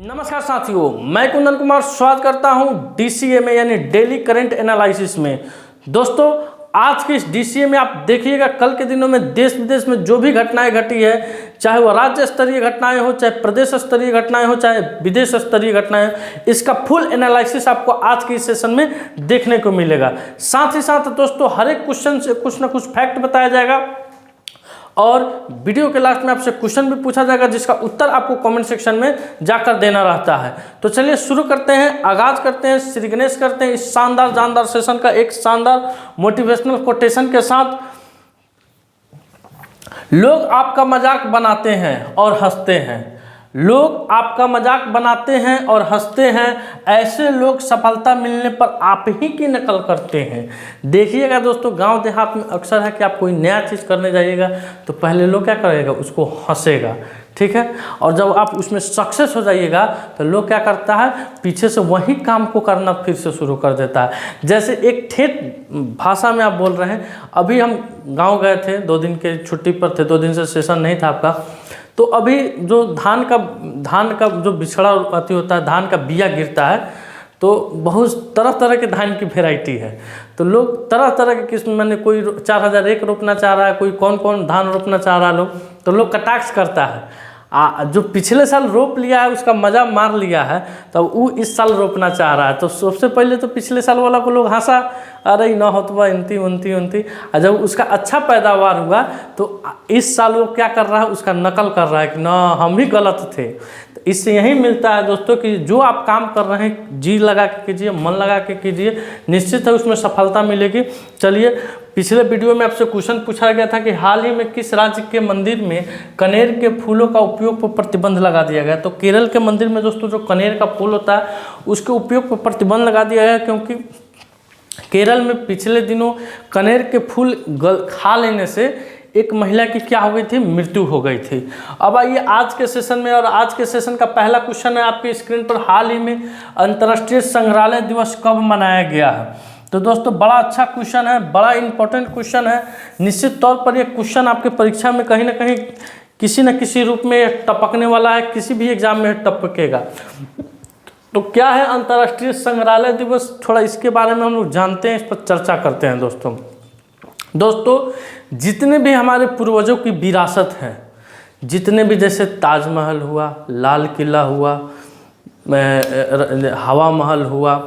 नमस्कार साथियों, मैं कुंदन कुमार स्वागत करता हूं DCA में यानी डेली करंट एनालिसिस में। दोस्तों, आज के इस DCA में आप देखिएगा कल के दिनों में देश विदेश में जो भी घटनाएं घटी है, चाहे वो राज्य स्तरीय घटनाएं हो, चाहे प्रदेश स्तरीय घटनाएं हो, चाहे विदेश स्तरीय घटनाएं, इसका फुल एनालिसिस आपको आज के इस सेशन में देखने को मिलेगा। साथ ही साथ दोस्तों, हर एक क्वेश्चन से कुछ ना कुछ फैक्ट बताया जाएगा और वीडियो के लास्ट में आपसे क्वेश्चन भी पूछा जाएगा जिसका उत्तर आपको कमेंट सेक्शन में जाकर देना रहता है। तो चलिए शुरू करते हैं, आगाज करते हैं, श्री गणेश करते हैं इस शानदार जानदार सेशन का एक शानदार मोटिवेशनल कोटेशन के साथ। लोग आपका मजाक बनाते हैं और हंसते हैं। लोग आपका मजाक बनाते हैं और हंसते हैं। ऐसे लोग सफलता मिलने पर आप ही की नकल करते हैं। देखिएगा दोस्तों, गांव देहात में अक्सर है कि आप कोई नया चीज़ करने जाइएगा तो पहले लोग क्या करेगा, उसको हंसेगा, ठीक है। और जब आप उसमें सक्सेस हो जाइएगा तो लोग क्या करता है, पीछे से वही काम को करना फिर से शुरू कर देता है। जैसे एक ठेठ भाषा में आप बोल रहे हैं, अभी हम गाँव गए थे, 2 दिन के छुट्टी पर थे, 2 दिन से सेशन नहीं था आपका। तो अभी जो धान का जो बिछड़ा अति होता है, धान का बिया गिरता है, तो बहुत तरह तरह के धान की वेराइटी है। तो लोग तरह तरह के किस्म, मैंने कोई 4001 रोपना चाह रहा है, कोई कौन कौन धान रोपना चाह रहा है लोग, तो लोग कटाक्ष करता है। जो पिछले साल रोप लिया है उसका मज़ा मार लिया है, तब वो इस साल रोपना चाह रहा है। तो सबसे पहले तो पिछले साल वाला को लोग हंसा, अरे ना होतवा इनती उनती उनती। और जब उसका अच्छा पैदावार हुआ तो इस साल वो क्या कर रहा है, उसका नकल कर रहा है कि ना हम ही गलत थे। तो इससे यही मिलता है दोस्तों कि जो आप काम कर रहे हैं, जी लगा के कीजिए, मन लगा के कीजिए, निश्चित है उसमें सफलता मिलेगी। चलिए, पिछले वीडियो में आपसे क्वेश्चन पूछा गया था कि हाल ही में किस राज्य के मंदिर में कनेर के फूलों का उपयोग पर प्रतिबंध लगा दिया गया। तो केरल के मंदिर में दोस्तों जो कनेर का फूल होता है उसके उपयोग पर प्रतिबंध लगा दिया गया, क्योंकि केरल में पिछले दिनों कनेर के फूल खा लेने से एक महिला की क्या हो गई थी, मृत्यु हो गई थी। अब आइए आज के सेशन में, और आज के सेशन का पहला क्वेश्चन है आपकी स्क्रीन पर, हाल ही में अंतर्राष्ट्रीय संग्रहालय दिवस कब मनाया गया है। तो दोस्तों, बड़ा अच्छा क्वेश्चन है, बड़ा इंपॉर्टेंट क्वेश्चन है। निश्चित तौर पर यह क्वेश्चन आपके परीक्षा में कहीं ना कहीं किसी न किसी रूप में टपकने वाला है, किसी भी एग्जाम में टपकेगा। तो क्या है अंतर्राष्ट्रीय संग्रहालय दिवस, थोड़ा इसके बारे में हम लोग जानते हैं, इस पर चर्चा करते हैं। दोस्तों, जितने भी हमारे पूर्वजों की विरासत हैं, जितने भी, जैसे ताजमहल हुआ, लाल किला हुआ, हवा महल हुआ,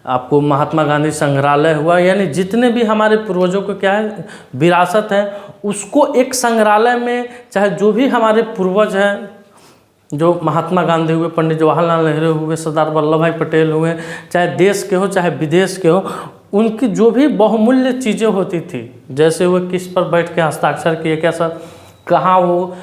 आपको महात्मा गांधी संग्रहालय हुआ, यानी जितने भी हमारे पूर्वजों को क्या है विरासत है, उसको एक संग्रहालय में, चाहे जो भी हमारे पूर्वज हैं, जो महात्मा गांधी हुए, पंडित जवाहरलाल नेहरू हुए, सरदार वल्लभ भाई पटेल हुए, चाहे देश के हो चाहे विदेश के हो, उनकी जो भी बहुमूल्य चीज़ें होती थी, जैसे वो किस पर बैठ के हस्ताक्षर किए, कैसा, कहाँ वो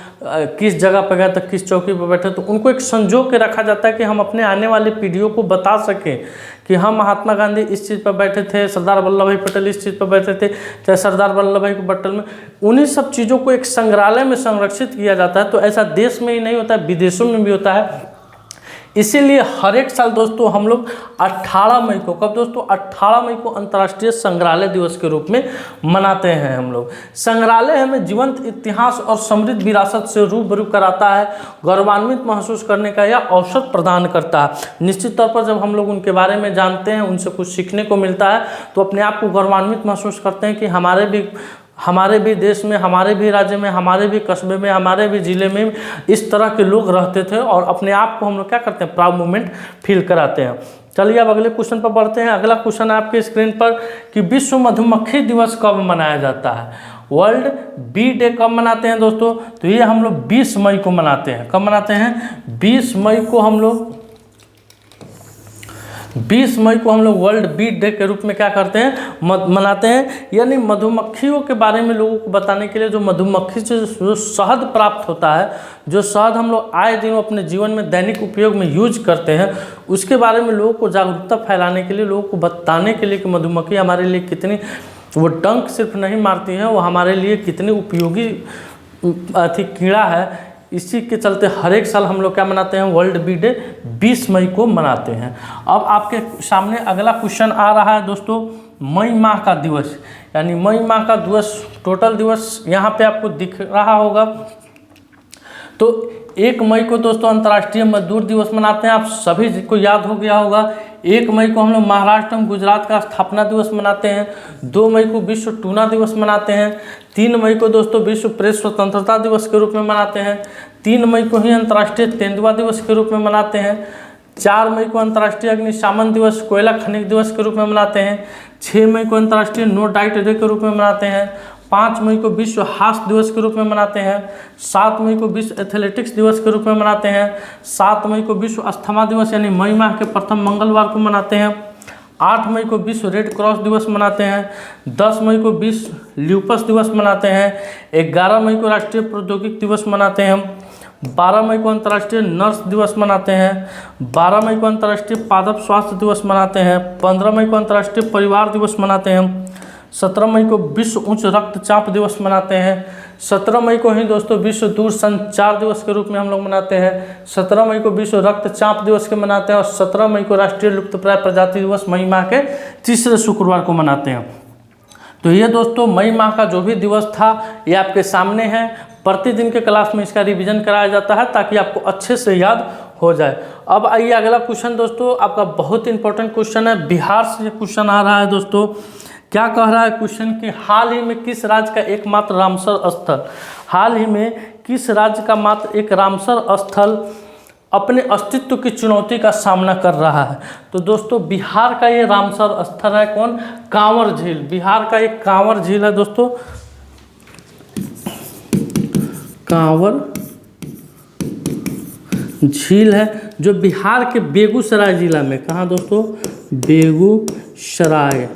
किस जगह पर गए, तो किस चौकी पर बैठे, तो उनको एक संजो के रखा जाता है कि हम अपने आने वाली पीढ़ियों को बता सकें कि हम महात्मा गांधी इस चीज़ पर बैठे थे, सरदार वल्लभ भाई पटेल इस चीज़ पर बैठे थे, चाहे सरदार वल्लभ भाई पटेल में, उन्हीं सब चीज़ों को एक संग्रहालय में संरक्षित किया जाता है। तो ऐसा देश में ही नहीं होता है, विदेशों में भी होता है। इसीलिए हर एक साल दोस्तों हम लोग 18 मई को, कब दोस्तों, 18 मई को अंतर्राष्ट्रीय संग्रहालय दिवस के रूप में मनाते हैं हम लोग। संग्रहालय हमें जीवंत इतिहास और समृद्ध विरासत से रूबरू कराता है, गौरवान्वित महसूस करने का यह अवसर प्रदान करता है। निश्चित तौर पर जब हम लोग उनके बारे में जानते हैं, उनसे कुछ सीखने को मिलता है, तो अपने आप को गौरवान्वित महसूस करते हैं कि हमारे भी देश में, हमारे भी राज्य में, हमारे भी कस्बे में, हमारे भी ज़िले में इस तरह के लोग रहते थे, और अपने आप को हम लोग क्या करते हैं, प्राउड मोमेंट फील कराते हैं। चलिए अब अगले क्वेश्चन पर बढ़ते हैं। अगला क्वेश्चन है आपके स्क्रीन पर कि विश्व मधुमक्खी दिवस कब मनाया जाता है। वर्ल्ड बी डे कब मनाते हैं दोस्तों, तो ये हम लोग 20 मई को मनाते हैं। कब मनाते हैं, 20 मई को हम लोग 20 मई को हम लोग वर्ल्ड बी डे के रूप में क्या करते हैं, मनाते हैं। यानी मधुमक्खियों के बारे में लोगों को बताने के लिए, जो मधुमक्खी से जो शहद प्राप्त होता है, जो शहद हम लोग आए दिन अपने जीवन में दैनिक उपयोग में यूज करते हैं, उसके बारे में लोगों को जागरूकता फैलाने के लिए, लोगों को बताने के लिए कि मधुमक्खी हमारे लिए कितनी, वो डंक सिर्फ नहीं मारती है, वो हमारे लिए कितनी उपयोगी कीड़ा है। इसी के चलते हर एक साल हम लोग क्या मनाते हैं, वर्ल्ड बी डे 20 मई को मनाते हैं। अब आपके सामने अगला क्वेश्चन आ रहा है दोस्तों, मई माह का दिवस, यानी मई माह का दिवस, टोटल दिवस यहाँ पे आपको दिख रहा होगा। तो 1 मई को दोस्तों अंतर्राष्ट्रीय मजदूर दिवस मनाते हैं, आप सभी को याद हो गया होगा। 1 मई को हम लोग महाराष्ट्र एवं गुजरात का स्थापना दिवस मनाते हैं। 2 मई को विश्व टूना दिवस मनाते हैं। 3 मई को दोस्तों विश्व प्रेस स्वतंत्रता दिवस के रूप में मनाते हैं। 3 मई को ही अंतर्राष्ट्रीय तेंदुआ दिवस के रूप में मनाते हैं। 4 मई को अंतर्राष्ट्रीय अग्निशमन दिवस कोयला खनिज दिवस के रूप में मनाते हैं। 6 मई को अंतर्राष्ट्रीय नो डाइट डे के रूप में मनाते हैं। 5 मई को विश्व हास्य दिवस के रूप में मनाते हैं। 7 मई को विश्व एथलेटिक्स दिवस के रूप में मनाते हैं। 7 मई को विश्व अस्थमा दिवस यानी मई माह के प्रथम मंगलवार को मनाते हैं। 8 मई को विश्व रेड क्रॉस दिवस मनाते हैं। 10 मई को विश्व ल्यूपस दिवस मनाते हैं। 11 मई को राष्ट्रीय प्रौद्योगिकी दिवस मनाते हैं। 12 मई को अंतर्राष्ट्रीय नर्स दिवस मनाते हैं। 12 मई को अंतर्राष्ट्रीय पादप स्वास्थ्य दिवस मनाते हैं। 15 मई को अंतर्राष्ट्रीय परिवार दिवस मनाते हैं। 17 मई को विश्व उच्च रक्तचाप दिवस मनाते हैं। 17 मई को ही दोस्तों विश्व दूर संचार दिवस के रूप में हम लोग मनाते हैं। 17 मई को विश्व रक्तचाप दिवस के मनाते हैं और 17 मई को राष्ट्रीय लुप्तप्राय प्रजाति दिवस मई माह के तीसरे शुक्रवार को मनाते हैं। तो ये दोस्तों मई माह का जो भी दिवस था ये आपके सामने है। प्रतिदिन के क्लास में इसका रिवीजन कराया जाता है ताकि आपको अच्छे से याद हो जाए। अब आइए अगला क्वेश्चन दोस्तों, आपका बहुत इंपॉर्टेंट क्वेश्चन है, बिहार से ये क्वेश्चन आ रहा है दोस्तों। क्या कह रहा है क्वेश्चन कि हाल ही में किस राज्य का एकमात्र रामसर स्थल, हाल ही में किस राज्य का मात्र एक रामसर स्थल अपने अस्तित्व की चुनौती का सामना कर रहा है। तो दोस्तों बिहार का ये रामसर स्थल है कौन, कांवर झील। बिहार का एक कांवर झील है दोस्तों, कांवर झील है जो बिहार के बेगूसराय जिला में, कहाँ दोस्तों, बेगूसराय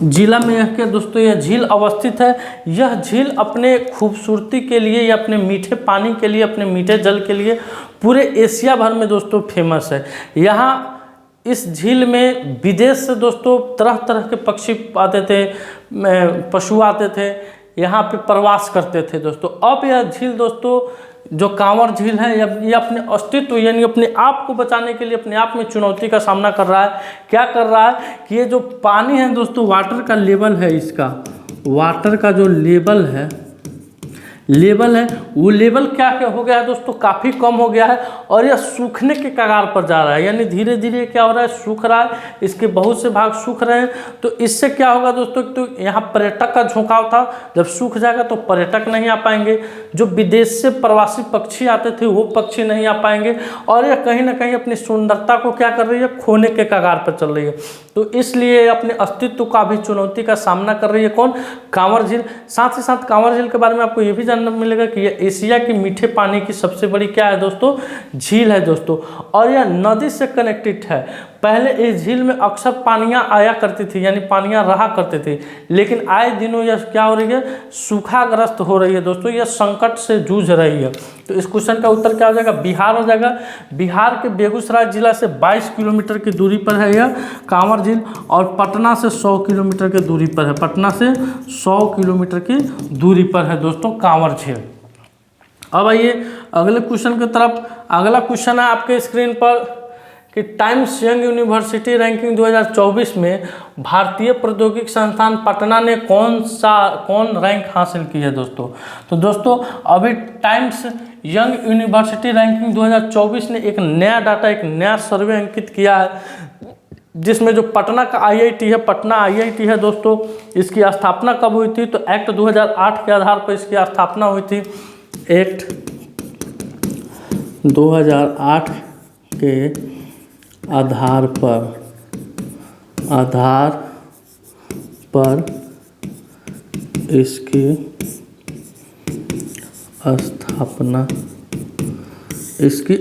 जिला में यह क्या दोस्तों यह झील अवस्थित है। यह झील अपने खूबसूरती के लिए या अपने मीठे पानी के लिए, अपने मीठे जल के लिए पूरे एशिया भर में दोस्तों फेमस है। यहाँ इस झील में विदेश से दोस्तों तरह तरह के पक्षी आते थे, पशु आते थे, यहाँ पे प्रवास करते थे दोस्तों। अब यह झील दोस्तों जो कांवर झील है ये अपने अस्तित्व यानी अपने आप को बचाने के लिए अपने आप में चुनौती का सामना कर रहा है। क्या कर रहा है कि ये जो पानी है दोस्तों, वाटर का लेवल है, इसका वाटर का जो लेवल है वो लेवल क्या क्या हो गया है दोस्तों, काफ़ी कम हो गया है और यह सूखने के कगार पर जा रहा है। यानी धीरे धीरे क्या हो रहा है, सूख रहा है, इसके बहुत से भाग सूख रहे हैं। तो इससे क्या होगा दोस्तों, तो यहाँ पर्यटक का झुकाव था, जब सूख जाएगा तो पर्यटक नहीं आ पाएंगे, जो विदेश से प्रवासी पक्षी आते थे वो पक्षी नहीं आ पाएंगे और यह कहीं ना कहीं अपनी सुंदरता को क्या कर रही है, खोने के कगार पर चल रही है। तो इसलिए अपने अस्तित्व का भी चुनौती का सामना कर रही है कौन, कांवर झील। साथ ही साथ कांवर झील के बारे में आपको ये भी जानने मिलेगा कि यह एशिया की मीठे पानी की सबसे बड़ी क्या है दोस्तों, झील है दोस्तों। और यह नदी से कनेक्टेड है। पहले इस झील में अक्सर पानियां आया करती थी, यानी पानियां रहा करती थी, लेकिन आए दिनों यह क्या हो रही है, सूखाग्रस्त हो रही है दोस्तों, यह संकट से जूझ रही है। तो इस क्वेश्चन का उत्तर क्या हो जाएगा, बिहार हो जाएगा। बिहार के बेगूसराय जिला से 22 किलोमीटर की दूरी पर है यह कांवर झील और पटना से 100 किलोमीटर की दूरी पर है, पटना से 100 किलोमीटर की दूरी पर है दोस्तों कांवर झील। अब आइए अगले क्वेश्चन की तरफ। अगला क्वेश्चन है आपके स्क्रीन पर कि टाइम्स यंग यूनिवर्सिटी रैंकिंग 2024 में भारतीय प्रौद्योगिकी संस्थान पटना ने कौन रैंक हासिल की है दोस्तों। तो दोस्तों अभी टाइम्स यंग यूनिवर्सिटी रैंकिंग 2024 ने एक नया डाटा, एक नया सर्वे अंकित किया है, जिसमें जो पटना का आईआईटी है, पटना आईआईटी है दोस्तों, इसकी स्थापना कब हुई थी, तो एक्ट 2008 के आधार पर इसकी स्थापना हुई थी। एक्ट 2008 के आधार पर इसकी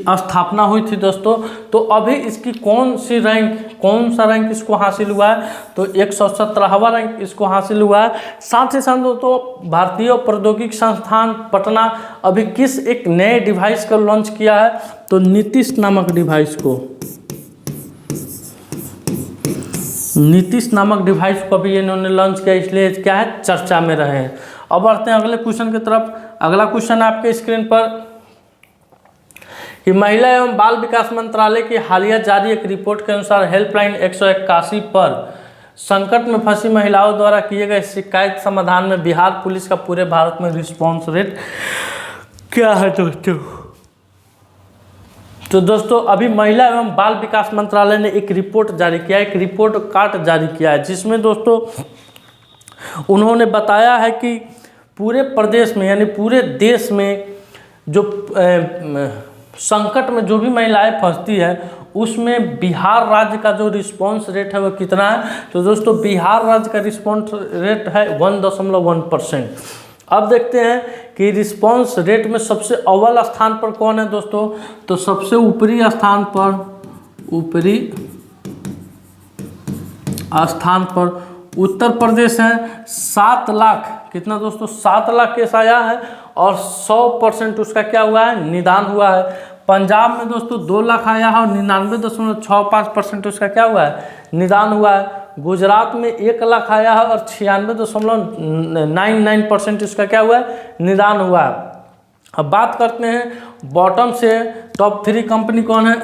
स्थापना हुई थी दोस्तों। तो अभी इसकी कौन सा रैंक इसको हासिल हुआ है, तो 117वां रैंक इसको हासिल हुआ है। साथ ही साथ दोस्तों भारतीय प्रौद्योगिकी संस्थान पटना अभी किस एक नए डिवाइस का लॉन्च किया है, तो नीतीश नामक डिवाइस को भी इन्होंने लॉन्च किया, इसलिए क्या है, चर्चा में रहे हैं। अब बढ़ते हैं अगले क्वेश्चन की तरफ। अगला क्वेश्चन है आपके स्क्रीन पर कि महिला एवं बाल विकास मंत्रालय की हालिया जारी एक रिपोर्ट के अनुसार हेल्पलाइन 181 पर संकट में फंसी महिलाओं द्वारा किए गए शिकायत समाधान में बिहार पुलिस का पूरे भारत में रिस्पॉन्स रेट क्या है दोस्तों। तो दोस्तों अभी महिला एवं बाल विकास मंत्रालय ने एक रिपोर्ट जारी किया, एक रिपोर्ट कार्ड जारी किया है, जिसमें दोस्तों उन्होंने बताया है कि पूरे प्रदेश में यानी पूरे देश में जो संकट में जो भी महिलाएं फंसती है उसमें बिहार राज्य का जो रिस्पॉन्स रेट है वो कितना है। तो दोस्तों बिहार राज्य का रिस्पॉन्स रेट है 1.1%। अब देखते हैं कि रिस्पॉन्स रेट में सबसे अव्वल स्थान पर कौन है दोस्तों। तो सबसे ऊपरी स्थान पर उत्तर प्रदेश है। 7 लाख कितना दोस्तों, 7 लाख केस आया है और 100% उसका क्या हुआ है, निदान हुआ है। पंजाब में दोस्तों 2 लाख आया है और 99.65% उसका क्या हुआ है, निदान हुआ है। गुजरात में 1 लाख आया है और 96.99% उसका क्या हुआ है, निदान हुआ है। अब बात करते हैं बॉटम से टॉप 3 कंपनी कौन है,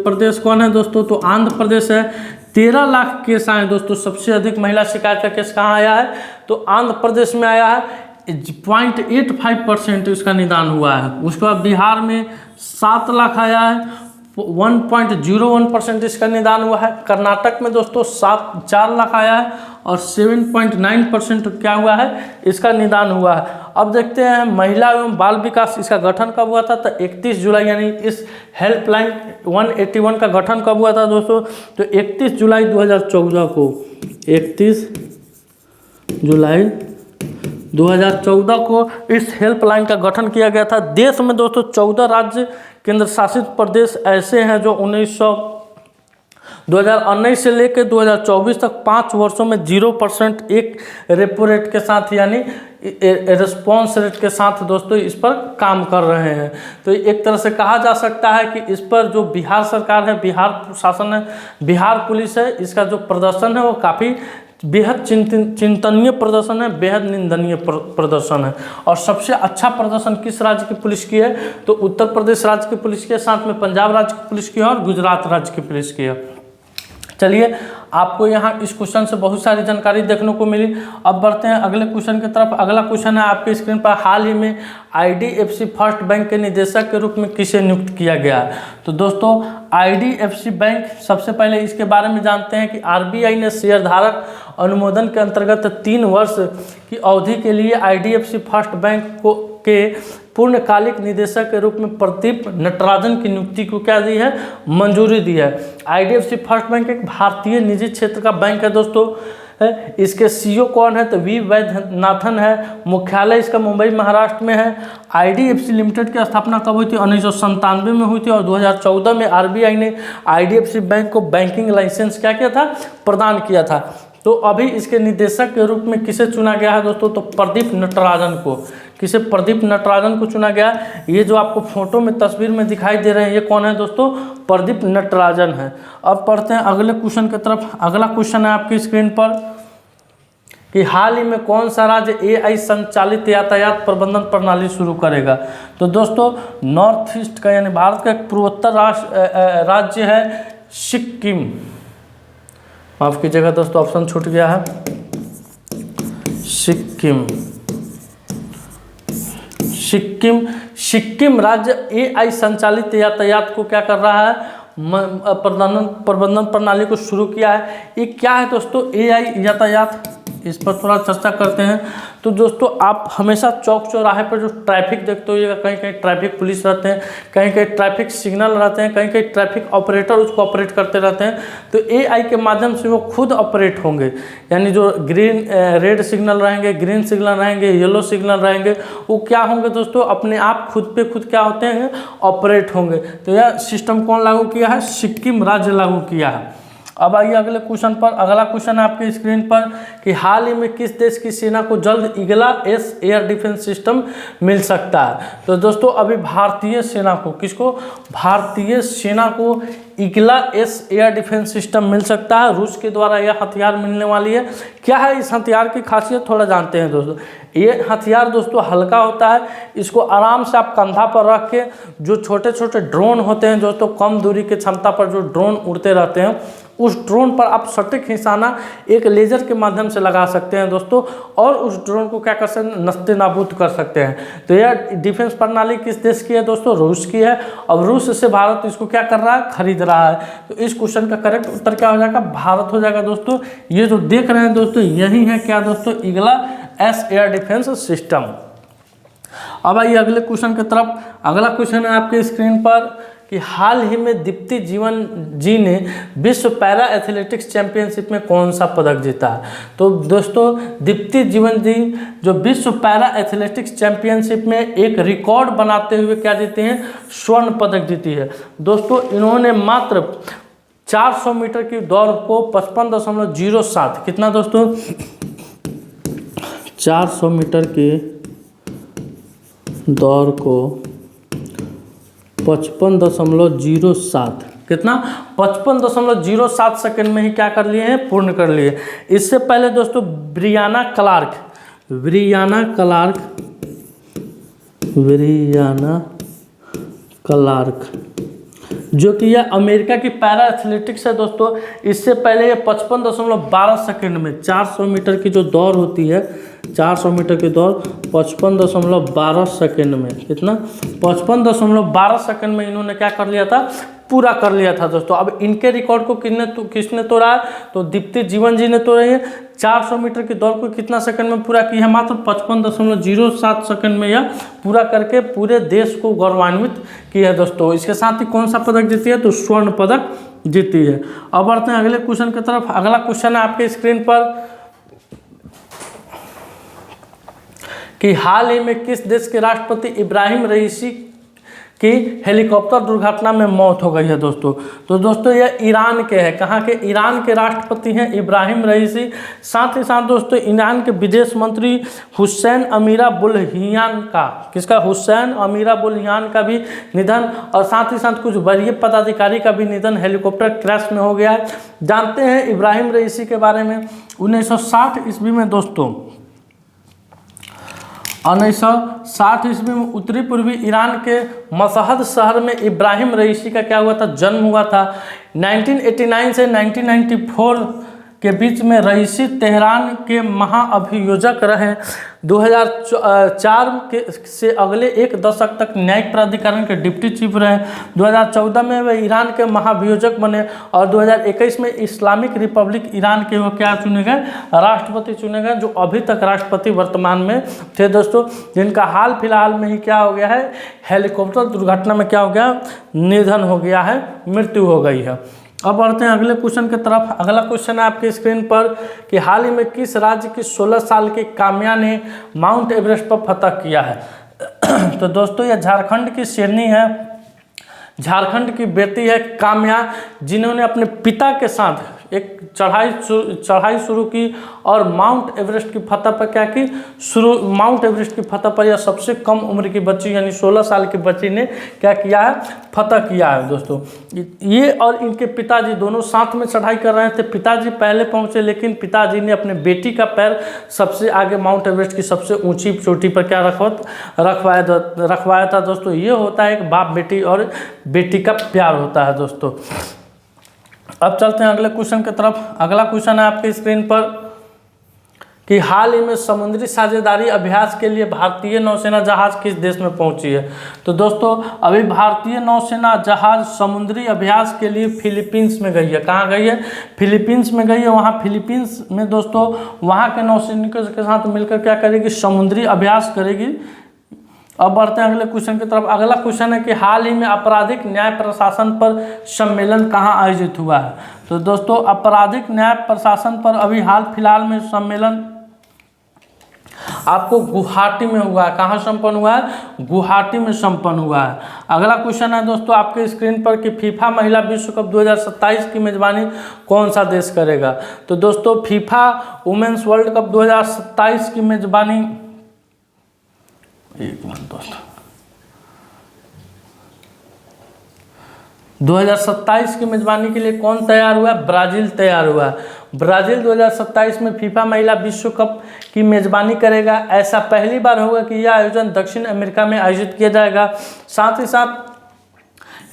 प्रदेश कौन है दोस्तों। तो आंध्र प्रदेश है। 13 लाख केस आए दोस्तों। सबसे अधिक महिला शिकायत का केस कहाँ आया है, तो आंध्र प्रदेश में आया है। 0.85% इसका निदान हुआ है। उसके बाद बिहार में 7 लाख आया है, 1.01% इसका निदान हुआ है। कर्नाटक में दोस्तों 4 लाख आया है और 7.9% क्या हुआ है, इसका निदान हुआ है। अब देखते हैं महिला एवं बाल विकास, इसका गठन कब हुआ था। तो 31 जुलाई यानी इस हेल्पलाइन 181 का गठन कब हुआ था दोस्तों। तो 31 जुलाई 2014 को 31 जुलाई 2014 को इस हेल्पलाइन का गठन किया गया था। देश में दोस्तों 14 राज्य केंद्र शासित प्रदेश ऐसे हैं जो 2019 से लेकर 2024 तक 5 वर्षों में 0% एक रेपो रेट के साथ यानी रिस्पॉन्स रेट के साथ दोस्तों इस पर काम कर रहे हैं। तो एक तरह से कहा जा सकता है कि इस पर जो बिहार सरकार है, बिहार प्रशासन है, बिहार पुलिस है, इसका जो प्रदर्शन है वो काफ़ी बेहद चिंतनीय प्रदर्शन है, बेहद निंदनीय प्रदर्शन है। और सबसे अच्छा प्रदर्शन किस राज्य की पुलिस की है, तो उत्तर प्रदेश राज्य की पुलिस के साथ में पंजाब राज्य की पुलिस की है और गुजरात राज्य की पुलिस की है। चलिए आपको यहाँ इस क्वेश्चन से बहुत सारी जानकारी देखने को मिली। अब बढ़ते हैं अगले क्वेश्चन की तरफ। अगला क्वेश्चन है आपके स्क्रीन पर, हाल ही में IDFC फर्स्ट बैंक के निदेशक के रूप में किसे नियुक्त किया गया। तो दोस्तों IDFC बैंक, सबसे पहले इसके बारे में जानते हैं कि RBI ने शेयरधारक अनुमोदन के अंतर्गत 3 वर्ष की अवधि के लिए IDFC फर्स्ट बैंक के पूर्णकालिक निदेशक के रूप में प्रदीप नटराजन की नियुक्ति को क्या दी है, मंजूरी दी है। IDFC फर्स्ट बैंक एक भारतीय निजी क्षेत्र का बैंक है दोस्तों। इसके CEO कौन है, तो V वैद्यनाथन है। मुख्यालय इसका मुंबई महाराष्ट्र में है। IDFC लिमिटेड की स्थापना कब हुई थी, 1997 में हुई थी और 2014 में RBI ने IDFC बैंक को बैंकिंग लाइसेंस क्या किया था, प्रदान किया था। तो अभी इसके निदेशक के रूप में किसे चुना गया है दोस्तों, तो प्रदीप नटराजन को। किसे, प्रदीप नटराजन को चुना गया। ये जो आपको फोटो में तस्वीर में दिखाई दे रहे हैं ये कौन है दोस्तों, प्रदीप नटराजन है। अब पढ़ते हैं अगले क्वेश्चन की तरफ। अगला क्वेश्चन है आपकी स्क्रीन पर कि हाल ही में कौन सा राज्य AI संचालित यातायात प्रबंधन प्रणाली शुरू करेगा। तो दोस्तों नॉर्थ ईस्ट का यानी भारत का एक पूर्वोत्तर राज्य है सिक्किम। माफ कीजिएगा दोस्तों, ऑप्शन छूट गया है, सिक्किम राज्य AI संचालित यातायात को क्या कर रहा है, प्रबंधन प्रणाली को शुरू किया है। ये क्या है दोस्तों AI यातायात, इस पर थोड़ा चर्चा करते हैं। तो दोस्तों आप हमेशा चौक चौराहे पर जो ट्रैफिक देखते हो, कहीं कहीं ट्रैफिक पुलिस रहते हैं, कहीं कहीं ट्रैफिक सिग्नल रहते हैं, कहीं कहीं ट्रैफिक ऑपरेटर उसको ऑपरेट करते रहते हैं। तो AI के माध्यम से वो खुद ऑपरेट होंगे, यानी जो रेड सिग्नल रहेंगे, ग्रीन सिग्नल रहेंगे, येलो सिग्नल रहेंगे, वो क्या होंगे दोस्तों, अपने आप खुद पे खुद क्या होते हैं, ऑपरेट होंगे। तो यह सिस्टम कौन लागू किया है, सिक्किम राज्य लागू किया है। अब आइए अगले क्वेश्चन पर। अगला क्वेश्चन है आपके स्क्रीन पर कि हाल ही में किस देश की सेना को जल्द ईगला-S एयर डिफेंस सिस्टम मिल सकता है। तो दोस्तों अभी भारतीय सेना को, किसको, भारतीय सेना को ईगला एस एयर डिफेंस सिस्टम मिल सकता है। रूस के द्वारा यह हथियार मिलने वाली है। क्या है इस हथियार की खासियत, थोड़ा जानते हैं दोस्तों। ये हथियार दोस्तों हल्का होता है, इसको आराम से आप कंधा पर रख के, जो छोटे छोटे ड्रोन होते हैं दोस्तों, कम दूरी के क्षमता पर जो ड्रोन उड़ते रहते हैं, उस ड्रोन पर आप सटीक निशाना एक लेजर के माध्यम से लगा सकते हैं दोस्तों, और उस ड्रोन को क्या कर सकते हैं, नस्ते नाबूद कर सकते हैं। तो यह डिफेंस प्रणाली किस देश की है दोस्तों, रूस की है। अब रूस से भारत इसको क्या कर रहा है, खरीद रहा है। तो इस क्वेश्चन का करेक्ट उत्तर क्या हो जाएगा, भारत हो जाएगा दोस्तों। ये जो देख रहे हैं दोस्तों, यही है क्या दोस्तों, ईगला एस एयर डिफेंस सिस्टम। अब आइए अगले क्वेश्चन की तरफ। अगला क्वेश्चन है आपके स्क्रीन पर कि हाल ही में दीप्ति जीवन जी ने विश्व पैरा एथलेटिक्स चैंपियनशिप में कौन सा पदक जीता है। तो दोस्तों दीप्ति जीवन जी जो विश्व पैरा एथलेटिक्स चैंपियनशिप में एक रिकॉर्ड बनाते हुए क्या जीते हैं, स्वर्ण पदक जीती है दोस्तों। इन्होंने मात्र 400 मीटर की दौड़ को 55.07, कितना दोस्तों, 400 मीटर की दौड़ को 55.07, कितना, 55.07 सेकंड में ही क्या कर लिए हैं, पूर्ण कर लिए। इससे पहले दोस्तों ब्रियाना क्लार्क जो कि यह अमेरिका की पैरा एथलेटिक्स है दोस्तों, इससे पहले ये 55.12 सेकंड में 400 मीटर की जो दौड़ होती है, 400 मीटर की दौड़ 55.12 सेकंड में, कितना, 55.12 सेकंड में इन्होंने क्या कर लिया था, पूरा कर लिया था दोस्तों। अब इनके रिकॉर्ड को किसने तोड़ा है, तो दीप्ति जीवन जी ने तोड़ी है। 400 मीटर की दौड़ को कितना सेकंड में पूरा की है, मात्र 55.07 सेकंड में यह पूरा करके पूरे देश को गौरवान्वित किया है दोस्तों। इसके साथ ही कौन सा पदक जीती है, तो स्वर्ण पदक जीती है। अब बढ़ते हैं अगले क्वेश्चन की तरफ। अगला क्वेश्चन है आपके स्क्रीन पर कि हाल ही में किस देश के राष्ट्रपति इब्राहिम रईसी की हेलीकॉप्टर दुर्घटना में मौत हो गई है दोस्तों। तो दोस्तों यह ईरान के हैं, कहाँ के, ईरान के राष्ट्रपति हैं इब्राहिम रईसी। साथ ही साथ दोस्तों ईरान के विदेश मंत्री हुसैन अमीरा बुल्हियान का, किसका, हुसैन अमीरा बुल्हियान का भी निधन, और साथ ही साथ कुछ वरीय पदाधिकारी का भी निधन हेलीकॉप्टर क्रैश में हो गया है। जानते हैं इब्राहिम रईसी के बारे में। 1960 ईस्वी में दोस्तों, 1960 ईस्वी में उत्तरी पूर्वी ईरान के मशहद शहर में इब्राहिम रईसी का क्या हुआ था, जन्म हुआ था। 1989 से 1994 के बीच में रईसी तेहरान के महाअभियोजक रहे। 2004 से अगले एक दशक तक न्यायिक प्राधिकरण के डिप्टी चीफ रहे। 2014 में वे ईरान के महाभियोजक बने और 2021 में इस्लामिक रिपब्लिक ईरान के वो क्या चुने गए, राष्ट्रपति चुने गए, जो अभी तक राष्ट्रपति वर्तमान में थे दोस्तों, जिनका हाल फिलहाल में ही क्या हो गया है, हेलीकॉप्टर दुर्घटना में क्या हो गया, निधन हो गया है, मृत्यु हो गई है। अब बढ़ते हैं अगले क्वेश्चन की तरफ। अगला क्वेश्चन है आपके स्क्रीन पर कि हाल ही में किस राज्य की 16 साल की काम्या ने माउंट एवरेस्ट पर फतह किया है। तो दोस्तों यह झारखंड की शेरनी है, झारखंड की बेटी है काम्या, जिन्होंने अपने पिता के साथ एक चढ़ाई शुरू की और माउंट एवरेस्ट की फतह पर क्या की, माउंट एवरेस्ट की फतह पर यह सबसे कम उम्र की बच्ची यानी 16 साल की बच्ची ने क्या किया है, फतह किया है दोस्तों। ये और इनके पिताजी दोनों साथ में चढ़ाई कर रहे थे। पिताजी पहले पहुंचे, लेकिन पिताजी ने अपने बेटी का पैर सबसे आगे माउंट एवरेस्ट की सबसे ऊंची चोटी पर क्या रखवाया था दोस्तों। ये होता है एक बाप बेटी और बेटी का प्यार होता है दोस्तों। अब चलते हैं अगले क्वेश्चन की तरफ। अगला क्वेश्चन है आपके स्क्रीन पर कि हाल ही में समुद्री साझेदारी अभ्यास के लिए भारतीय नौसेना जहाज किस देश में पहुंची है। तो दोस्तों अभी भारतीय नौसेना जहाज समुद्री अभ्यास के लिए फिलीपींस में गई है। कहाँ गई है, फिलीपींस में गई है। वहाँ फिलीपींस में दोस्तों वहाँ के नौसैनिकों के साथ मिलकर क्या करेगी, समुद्री अभ्यास करेगी। अब बढ़ते हैं अगले क्वेश्चन की तरफ। अगला क्वेश्चन है कि हाल ही में आपराधिक न्याय प्रशासन पर सम्मेलन कहाँ आयोजित हुआ है। तो दोस्तों आपराधिक न्याय प्रशासन पर अभी हाल फिलहाल में सम्मेलन आपको गुवाहाटी में हुआ है। कहाँ संपन्न हुआ है, गुवाहाटी में संपन्न हुआ है। अगला क्वेश्चन है दोस्तों आपके स्क्रीन पर कि फीफा महिला विश्व कप 2027 की मेजबानी कौन सा देश करेगा। तो दोस्तों फीफा वुमेन्स वर्ल्ड कप 2027 की मेजबानी, एक मिनट दोस्तों, 2027 की मेज़बानी के लिए कौन तैयार हुआ है? ब्राज़ील तैयार हुआ है। ब्राज़ील 2027 में फीफा महिला विश्व कप की मेज़बानी करेगा। ऐसा पहली बार होगा कि यह आयोजन दक्षिण अमेरिका में आयोजित किया जाएगा। साथ ही साथ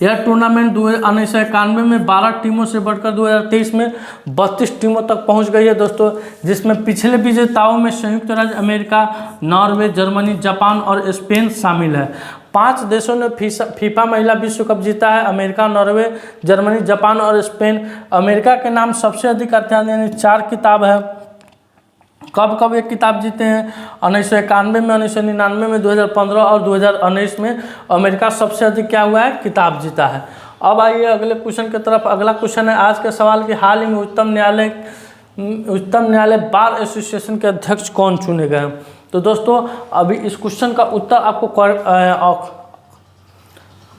यह टूर्नामेंट 1991 में 12 टीमों से बढ़कर 2023 में 32 टीमों तक पहुंच गई है दोस्तों, जिसमें पिछले विजेताओं में संयुक्त राज्य अमेरिका, नॉर्वे, जर्मनी, जापान और स्पेन शामिल है। 5 देशों ने फीफा महिला विश्व कप जीता है: अमेरिका, नॉर्वे, जर्मनी, जापान और स्पेन। अमेरिका के नाम सबसे अधिक अर्थात यानी 4 खिताब है। कब कब एक किताब जीते हैं? 1991 में, 1999 में, 2015 और 2019 में अमेरिका सबसे अधिक क्या हुआ है? किताब जीता है। अब आइए अगले क्वेश्चन की तरफ। अगला क्वेश्चन है आज के सवाल कि हाल ही में उच्चतम न्यायालय बार एसोसिएशन के अध्यक्ष कौन चुने गए? तो दोस्तों अभी इस क्वेश्चन का उत्तर आपको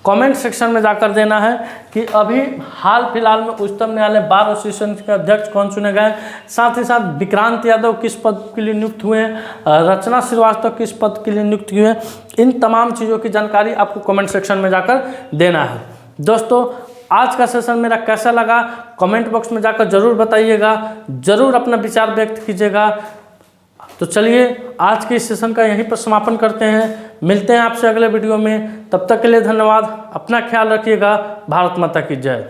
कमेंट सेक्शन में जाकर देना है कि अभी हाल फिलहाल में उच्चतम न्यायालय बार एसोसिएशन के अध्यक्ष कौन चुने गए। साथ ही साथ विक्रांत यादव किस पद के लिए नियुक्त हुए, रचना श्रीवास्तव किस पद के लिए नियुक्त हुए, इन तमाम चीज़ों की जानकारी आपको कमेंट सेक्शन में जाकर देना है। दोस्तों आज का सेशन मेरा कैसा लगा कमेंट बॉक्स में जाकर ज़रूर बताइएगा, ज़रूर अपना विचार व्यक्त कीजिएगा। तो चलिए आज के इस सेशन का यहीं पर समापन करते हैं। मिलते हैं आपसे अगले वीडियो में, तब तक के लिए धन्यवाद। अपना ख्याल रखिएगा। भारत माता की जय।